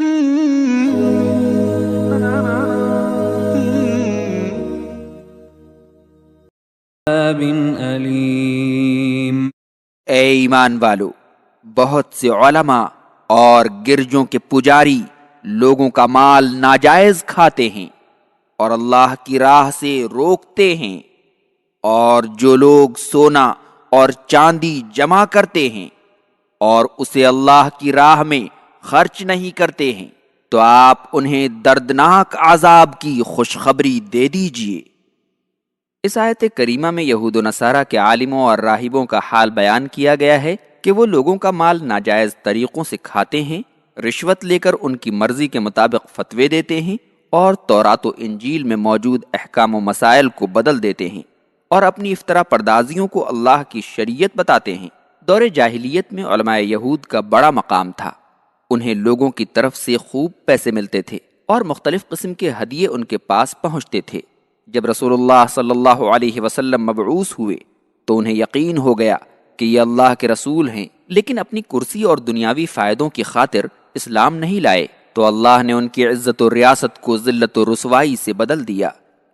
اے ایمان والو، بہت سے علماء اور گرجوں کے پجاری لوگوں کا مال ناجائز کھاتے ہیں اور اللہ کی راہ سے روکتے ہیں، اور جو لوگ سونا اور چاندی جمع کرتے ہیں اور اسے اللہ کی راہ میں خرچ نہیں کرتے ہیں تو آپ انہیں دردناک عذاب کی خوشخبری دے دیجیے۔ اس آیت کریمہ میں یہود و نصارہ کے عالموں اور راہبوں کا حال بیان کیا گیا ہے کہ وہ لوگوں کا مال ناجائز طریقوں سے کھاتے ہیں، رشوت لے کر ان کی مرضی کے مطابق فتوے دیتے ہیں اور تورات و انجیل میں موجود احکام و مسائل کو بدل دیتے ہیں اور اپنی افطرا پردازیوں کو اللہ کی شریعت بتاتے ہیں۔ دور جاہلیت میں علماء یہود کا بڑا مقام تھا، انہیں لوگوں کی طرف سے خوب پیسے ملتے تھے اور مختلف قسم کے ہدیے ان کے پاس پہنچتے تھے۔ جب رسول اللہ صلی اللہ علیہ وسلم مبعوث ہوئے تو انہیں یقین ہو گیا کہ یہ اللہ کے رسول ہیں، لیکن اپنی کرسی اور دنیاوی فائدوں کی خاطر اسلام نہیں لائے تو اللہ نے ان کی عزت و ریاست کو ذلت و رسوائی سے بدل دیا۔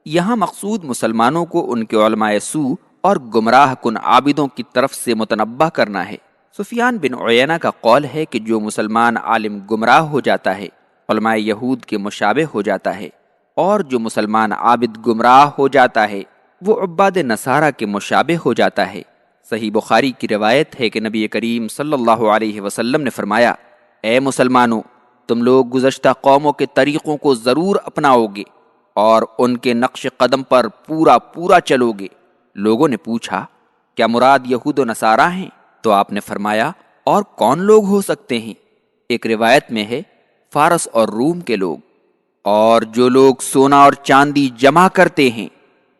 یہاں مقصود مسلمانوں کو ان کے علماء سوء اور گمراہ کن عابدوں کی طرف سے متنبہ کرنا ہے۔ سفیان بن عیینہ کا قول ہے کہ جو مسلمان عالم گمراہ ہو جاتا ہے علماء یہود کے مشابہ ہو جاتا ہے، اور جو مسلمان عابد گمراہ ہو جاتا ہے وہ عباد نصارہ کے مشابہ ہو جاتا ہے۔ صحیح بخاری کی روایت ہے کہ نبی کریم صلی اللہ علیہ وسلم نے فرمایا، اے مسلمانوں، تم لوگ گزشتہ قوموں کے طریقوں کو ضرور اپناؤ گے اور ان کے نقش قدم پر پورا چلو گے۔ لوگوں نے پوچھا، کیا مراد یہود و نصارہ ہیں؟ تو آپ نے فرمایا، اور کون لوگ ہو سکتے ہیں؟ ایک روایت میں ہے، فارس اور روم کے لوگ۔ اور جو لوگ سونا اور چاندی جمع کرتے ہیں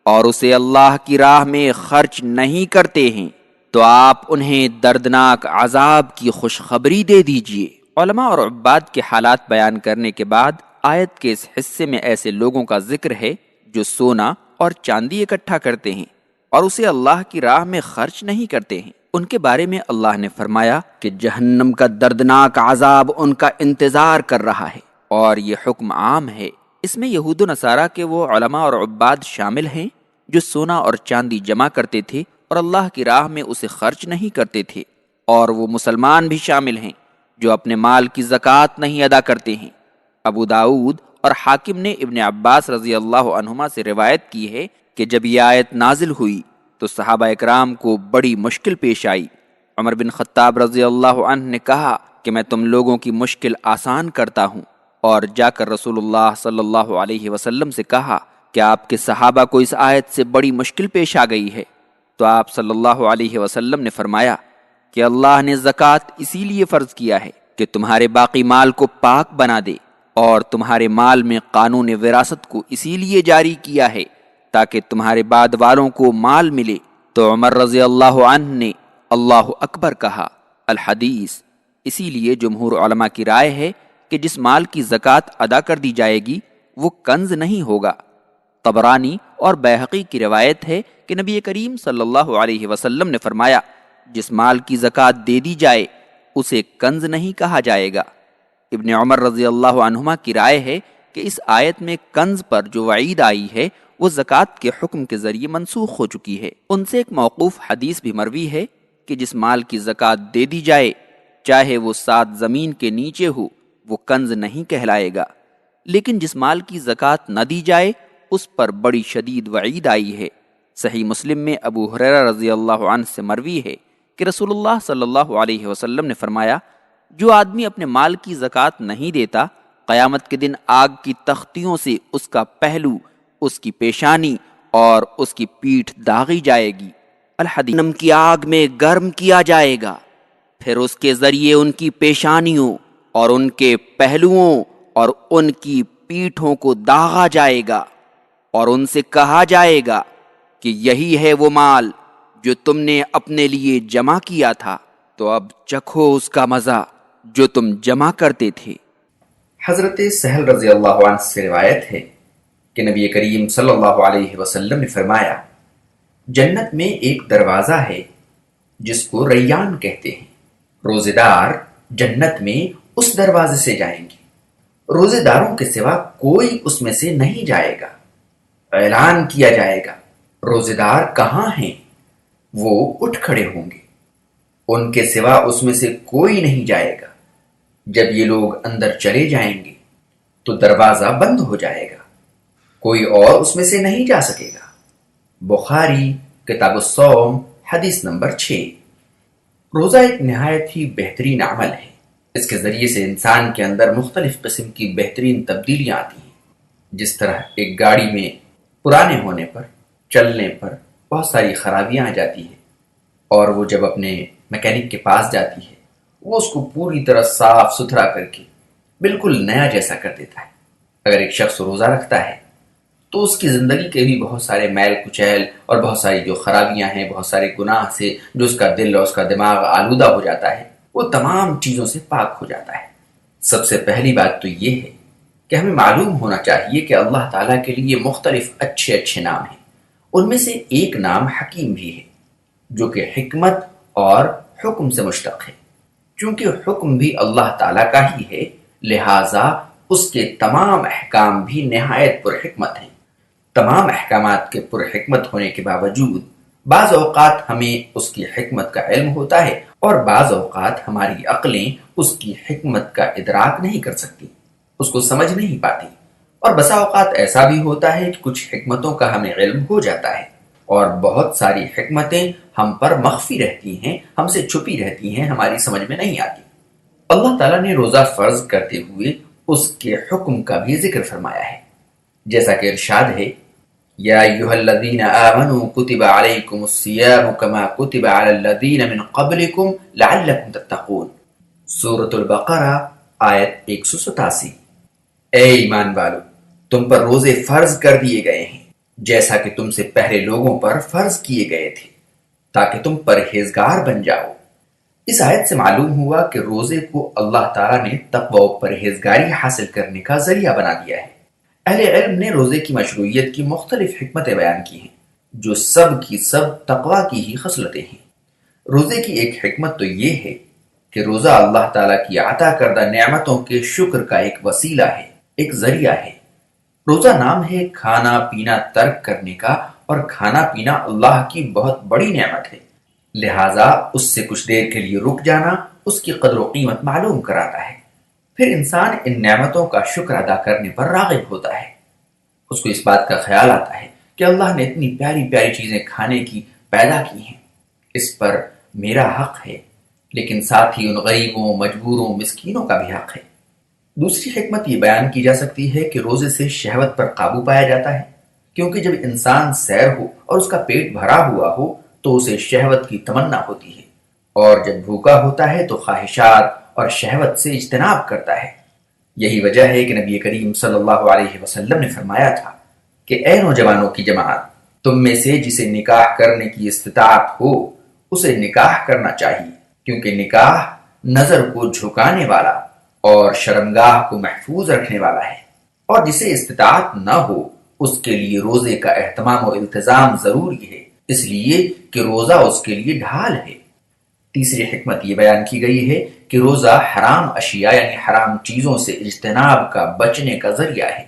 اور اسے اللہ کی راہ میں خرچ نہیں کرتے ہیں تو آپ انہیں دردناک عذاب کی خوشخبری دے دیجیے۔ علماء اور عباد کے حالات بیان کرنے کے بعد آیت کے اس حصے میں ایسے لوگوں کا ذکر ہے جو سونا اور چاندی اکٹھا کرتے ہیں اور اسے اللہ کی راہ میں خرچ نہیں کرتے ہیں۔ ان کے بارے میں اللہ نے فرمایا کہ جہنم کا دردناک عذاب ان کا انتظار کر رہا ہے، اور یہ حکم عام ہے۔ اس میں یہود و نصارہ کے وہ علماء اور عباد شامل ہیں جو سونا اور چاندی جمع کرتے تھے اور اللہ کی راہ میں اسے خرچ نہیں کرتے تھے، اور وہ مسلمان بھی شامل ہیں جو اپنے مال کی زکوٰۃ نہیں ادا کرتے ہیں۔ ابو داؤد اور حاکم نے ابن عباس رضی اللہ عنہما سے روایت کی ہے کہ جب یہ آیت نازل ہوئی تو صحابہ اکرام کو بڑی مشکل پیش آئی۔ عمر بن خطاب رضی اللہ عنہ نے کہا کہ میں تم لوگوں کی مشکل آسان کرتا ہوں، اور جا کر رسول اللہ صلی اللہ علیہ وسلم سے کہا کہ آپ کے صحابہ کو اس آیت سے بڑی مشکل پیش آ گئی ہے۔ تو آپ صلی اللہ علیہ وسلم نے فرمایا کہ اللہ نے زکوٰۃ اسی لیے فرض کیا ہے کہ تمہارے باقی مال کو پاک بنا دے، اور تمہارے مال میں قانون وراثت کو اسی لیے جاری کیا ہے تاکہ تمہارے بعد والوں کو مال ملے۔ تو عمر رضی اللہ عنہ نے اللہ اکبر کہا۔ الحدیث۔ اسی لیے جمہور علماء کی رائے ہے کہ جس مال کی زکوٰۃ ادا کر دی جائے گی وہ کنز نہیں ہوگا۔ طبرانی اور بیہقی کی روایت ہے کہ نبی کریم صلی اللہ علیہ وسلم نے فرمایا، جس مال کی زکوٰۃ دے دی جائے اسے کنز نہیں کہا جائے گا۔ ابن عمر رضی اللہ عنہما کی رائے ہے کہ اس آیت میں کنز پر جو وعید آئی ہے وہ زکوٰۃ کے حکم کے ذریعے منسوخ ہو چکی ہے۔ ان سے ایک موقوف حدیث بھی مروی ہے کہ جس مال کی زکوٰۃ دے دی جائے چاہے وہ 7 زمین کے نیچے ہو وہ کنز نہیں کہلائے گا، لیکن جس مال کی زکوٰۃ نہ دی جائے اس پر بڑی شدید وعید آئی ہے۔ صحیح مسلم میں ابو ہریرہ رضی اللہ عنہ سے مروی ہے کہ رسول اللہ صلی اللہ علیہ وسلم نے فرمایا، جو آدمی اپنے مال کی زکوٰۃ نہیں دیتا قیامت کے دن آگ کی تختیوں سے اس کا پہلو، اس کی پیشانی اور اس کی پیٹھ داغی جائے گی۔ الحدیث۔ جہنم کی آگ میں گرم کیا جائے گا، پھر اس کے ذریعے ان کی پیشانیوں اور ان کے پہلوؤں اور ان کی پیٹھوں کو داغا جائے گا، اور ان سے کہا جائے گا کہ یہی ہے وہ مال جو تم نے اپنے لیے جمع کیا تھا، تو اب چکھو اس کا مزہ جو تم جمع کرتے تھے۔ حضرت سہل رضی اللہ عنہ سے روایت ہے کہ نبی کریم صلی اللہ علیہ وسلم نے فرمایا، جنت میں ایک دروازہ ہے جس کو ریان کہتے ہیں، روزے دار جنت میں اس دروازے سے جائیں گے، روزے داروں کے سوا کوئی اس میں سے نہیں جائے گا۔ اعلان کیا جائے گا، روزے دار کہاں ہیں؟ وہ اٹھ کھڑے ہوں گے، ان کے سوا اس میں سے کوئی نہیں جائے گا۔ جب یہ لوگ اندر چلے جائیں گے تو دروازہ بند ہو جائے گا، کوئی اور اس میں سے نہیں جا سکے گا۔ بخاری کتاب الصوم حدیث نمبر 6۔ روزہ ایک نہایت ہی بہترین عمل ہے۔ اس کے ذریعے سے انسان کے اندر مختلف قسم کی بہترین تبدیلیاں آتی ہیں۔ جس طرح ایک گاڑی میں پرانے ہونے پر، چلنے پر بہت ساری خرابیاں آ جاتی ہیں، اور وہ جب اپنے میکینک کے پاس جاتی ہے، وہ اس کو پوری طرح صاف ستھرا کر کے بالکل نیا جیسا کر دیتا ہے۔ اگر ایک شخص روزہ رکھتا ہے تو اس کی زندگی کے بھی بہت سارے میل کچیل اور بہت ساری جو خرابیاں ہیں، بہت سارے گناہ سے جو اس کا دل اور اس کا دماغ آلودہ ہو جاتا ہے، وہ تمام چیزوں سے پاک ہو جاتا ہے۔ سب سے پہلی بات تو یہ ہے کہ ہمیں معلوم ہونا چاہیے کہ اللہ تعالیٰ کے لیے مختلف اچھے اچھے نام ہیں۔ ان میں سے ایک نام حکیم بھی ہے، جو کہ حکمت اور حکم سے مشتق ہے۔ چونکہ حکم بھی اللہ تعالیٰ کا ہی ہے، لہٰذا اس کے تمام احکام بھی نہایت پر حکمت ہیں۔ تمام احکامات کے پر حکمت ہونے کے باوجود بعض اوقات ہمیں اس کی حکمت کا علم ہوتا ہے، اور بعض اوقات ہماری عقلیں اس کی حکمت کا ادراک نہیں کر سکتی، اس کو سمجھ نہیں پاتی۔ اور بسا اوقات ایسا بھی ہوتا ہے کہ کچھ حکمتوں کا ہمیں علم ہو جاتا ہے، اور بہت ساری حکمتیں ہم پر مخفی رہتی ہیں، ہم سے چھپی رہتی ہیں، ہماری سمجھ میں نہیں آتی۔ اللہ تعالیٰ نے روزہ فرض کرتے ہوئے اس کے حکم کا بھی ذکر فرمایا ہے، جیسا کہ ارشاد ہے، یا ایھا الذین آمنوا کتب علیکم الصیام کما کتب علی الذین من قبلکم لعلکم تتقون، سورۃ البقرہ آیت 187۔ اے ایمان والو، تم پر روزے فرض کر دیے گئے ہیں جیسا کہ تم سے پہلے لوگوں پر فرض کیے گئے تھے، تاکہ تم پرہیزگار بن جاؤ۔ اس آیت سے معلوم ہوا کہ روزے کو اللہ تعالیٰ نے تقوی و پرہیزگاری حاصل کرنے کا ذریعہ بنا دیا ہے۔ اہل علم نے روزے کی مشروعیت کی مختلف حکمتیں بیان کی ہیں، جو سب کی سب تقوی کی ہی خصلتیں ہیں۔ روزے کی ایک حکمت تو یہ ہے کہ روزہ اللہ تعالیٰ کی عطا کردہ نعمتوں کے شکر کا ایک وسیلہ ہے، ایک ذریعہ ہے۔ روزہ نام ہے کھانا پینا ترک کرنے کا، اور کھانا پینا اللہ کی بہت بڑی نعمت ہے، لہٰذا اس سے کچھ دیر کے لیے رک جانا اس کی قدر و قیمت معلوم کراتا ہے۔ پھر انسان ان نعمتوں کا شکر ادا کرنے پر راغب ہوتا ہے، اس کو اس بات کا خیال آتا ہے کہ اللہ نے اتنی پیاری پیاری چیزیں کھانے کی پیدا کی ہیں، اس پر میرا حق ہے، لیکن ساتھ ہی ان غریبوں، مجبوروں، مسکینوں کا بھی حق ہے۔ دوسری حکمت یہ بیان کی جا سکتی ہے کہ روزے سے شہوت پر قابو پایا جاتا ہے، کیونکہ جب انسان سیر ہو اور اس کا پیٹ بھرا ہوا ہو تو اسے شہوت کی تمنا ہوتی ہے، اور جب بھوکا ہوتا ہے تو خواہشات اور شہوت سے اجتناب کرتا ہے۔ یہی وجہ ہے کہ نبی کریم صلی اللہ علیہ وسلم نے فرمایا تھا کہ اے نوجوانوں کی جماعت، تم میں سے جسے نکاح کرنے کی استطاعت ہو اسے نکاح کرنا چاہیے، کیونکہ نکاح نظر کو جھکانے والا اور شرمگاہ کو محفوظ رکھنے والا ہے، اور جسے استطاعت نہ ہو اس کے لیے روزے کا اہتمام و التزام ضروری ہے، اس لیے کہ روزہ اس کے لیے ڈھال ہے۔ تیسری حکمت یہ بیان کی گئی ہے کہ روزہ حرام اشیاء یعنی حرام چیزوں سے اجتناب کا بچنے کا ذریعہ ہے،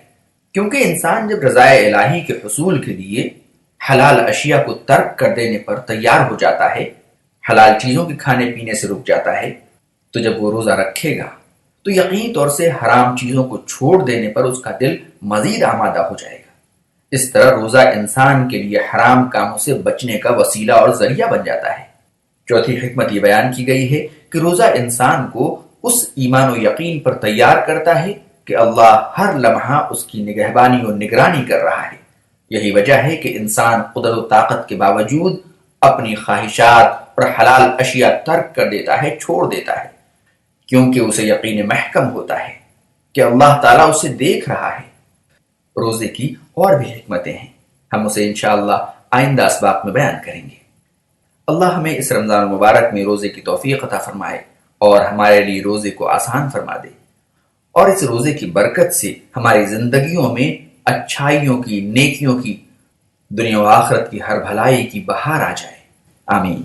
کیونکہ انسان جب رضائے الہی کے حصول کے لیے حلال اشیاء کو ترک کر دینے پر تیار ہو جاتا ہے، حلال چیزوں کے کھانے پینے سے رک جاتا ہے، تو جب وہ روزہ رکھے گا تو یقینی طور سے حرام چیزوں کو چھوڑ دینے پر اس کا دل مزید آمادہ ہو جائے گا۔ اس طرح روزہ انسان کے لیے حرام کاموں سے بچنے کا وسیلہ اور ذریعہ بن جاتا ہے۔ چوتھی حکمت یہ بیان کی گئی ہے کہ روزہ انسان کو اس ایمان و یقین پر تیار کرتا ہے کہ اللہ ہر لمحہ اس کی نگہبانی و نگرانی کر رہا ہے۔ یہی وجہ ہے کہ انسان قدرت و طاقت کے باوجود اپنی خواہشات اور حلال اشیاء ترک کر دیتا ہے، چھوڑ دیتا ہے، کیونکہ اسے یقین محکم ہوتا ہے کہ اللہ تعالیٰ اسے دیکھ رہا ہے۔ روزے کی اور بھی حکمتیں ہیں، ہم اسے انشاءاللہ آئندہ اسباق میں بیان کریں گے۔ اللہ ہمیں اس رمضان المبارک میں روزے کی توفیق عطا فرمائے اور ہمارے لیے روزے کو آسان فرما دے، اور اس روزے کی برکت سے ہماری زندگیوں میں اچھائیوں کی، نیکیوں کی، دنیا و آخرت کی ہر بھلائی کی بہار آ جائے۔ آمین۔